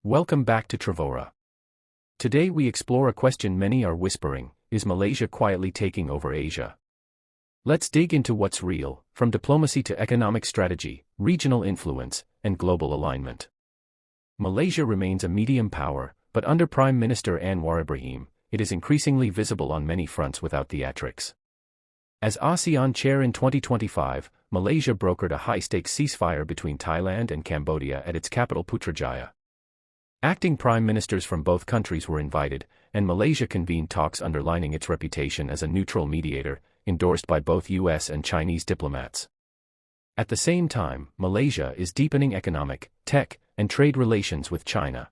Welcome back to Travora. Today we explore a question many are whispering: is Malaysia quietly taking over Asia? Let's dig into what's real, from diplomacy to economic strategy, regional influence, and global alignment. Malaysia remains a medium power, but under Prime Minister Anwar Ibrahim, it is increasingly visible on many fronts without theatrics. As ASEAN chair in 2025, Malaysia brokered a high-stakes ceasefire between Thailand and Cambodia at its capital Putrajaya. Acting prime ministers from both countries were invited, and Malaysia convened talks underlining its reputation as a neutral mediator, endorsed by both US and Chinese diplomats. At the same time, Malaysia is deepening economic, tech, and trade relations with China.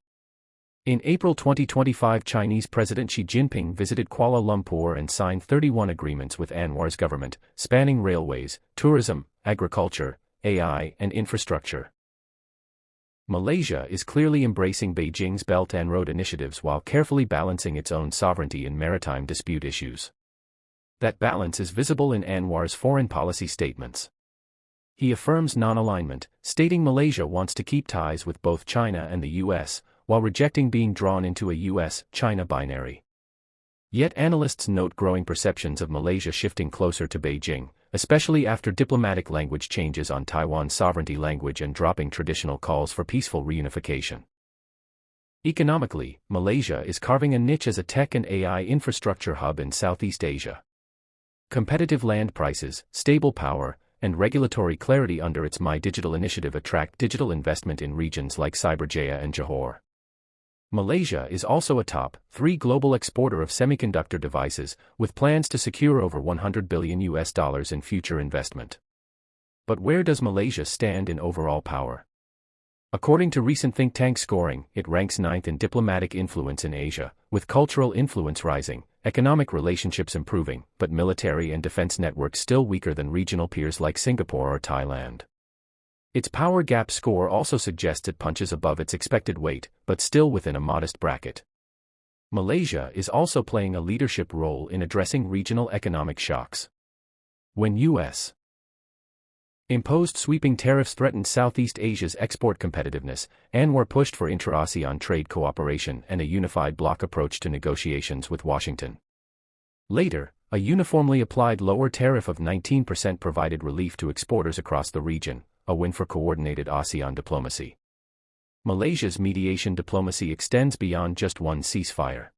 In April 2025, Chinese President Xi Jinping visited Kuala Lumpur and signed 31 agreements with Anwar's government, spanning railways, tourism, agriculture, AI, and infrastructure. Malaysia is clearly embracing Beijing's Belt and Road initiatives while carefully balancing its own sovereignty in maritime dispute issues. That balance is visible in Anwar's foreign policy statements. He affirms non-alignment, stating Malaysia wants to keep ties with both China and the US, while rejecting being drawn into a US-China binary. Yet analysts note growing perceptions of Malaysia shifting closer to Beijing, especially after diplomatic language changes on Taiwan's sovereignty language and dropping traditional calls for peaceful reunification. Economically, Malaysia is carving a niche as a tech and AI infrastructure hub in Southeast Asia. Competitive land prices, stable power, and regulatory clarity under its My Digital initiative attract digital investment in regions like Cyberjaya and Johor. Malaysia is also a top 3 global exporter of semiconductor devices, with plans to secure over $100 billion in future investment. But where does Malaysia stand in overall power? According to recent think tank scoring, it ranks 9th in diplomatic influence in Asia, with cultural influence rising, economic relationships improving, but military and defense networks still weaker than regional peers like Singapore or Thailand. Its power gap score also suggests it punches above its expected weight, but still within a modest bracket. Malaysia is also playing a leadership role in addressing regional economic shocks. When US imposed sweeping tariffs threatened Southeast Asia's export competitiveness, Anwar pushed for intra-ASEAN trade cooperation and a unified bloc approach to negotiations with Washington. Later, a uniformly applied lower tariff of 19% provided relief to exporters across the region, a win for coordinated ASEAN diplomacy. Malaysia's mediation diplomacy extends beyond just one ceasefire.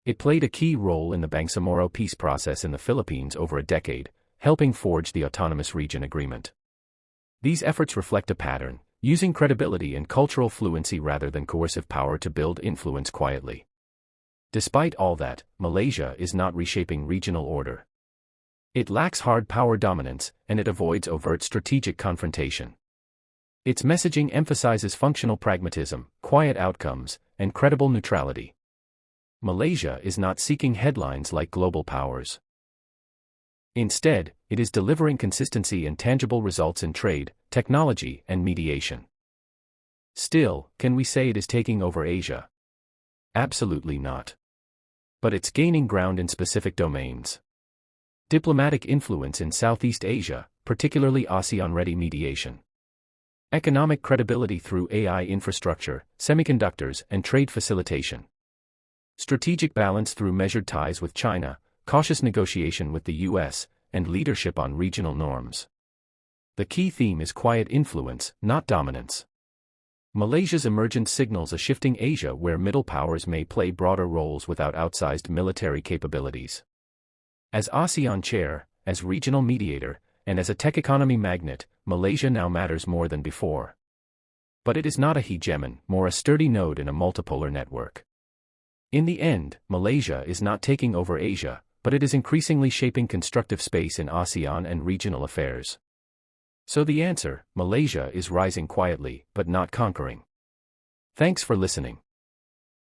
It played a key role in the Bangsamoro peace process in the Philippines over a decade, helping forge the Autonomous Region Agreement. These efforts reflect a pattern, using credibility and cultural fluency rather than coercive power to build influence quietly. Despite all that, Malaysia is not reshaping regional order. It lacks hard power dominance, and it avoids overt strategic confrontation. Its messaging emphasizes functional pragmatism, quiet outcomes, and credible neutrality. Malaysia is not seeking headlines like global powers. Instead, it is delivering consistency and tangible results in trade, technology, and mediation. Still, can we say it is taking over Asia? Absolutely not. But it's gaining ground in specific domains. Diplomatic influence in Southeast Asia, particularly ASEAN-ready mediation. Economic credibility through AI infrastructure, semiconductors, and trade facilitation. Strategic balance through measured ties with China, cautious negotiation with the US, and leadership on regional norms. The key theme is quiet influence, not dominance. Malaysia's emergence signals a shifting Asia where middle powers may play broader roles without outsized military capabilities. As ASEAN chair, as regional mediator, and as a tech economy magnet, Malaysia now matters more than before. But it is not a hegemon, more a sturdy node in a multipolar network. In the end, Malaysia is not taking over Asia, but it is increasingly shaping constructive space in ASEAN and regional affairs. So the answer: Malaysia is rising quietly, but not conquering. Thanks for listening.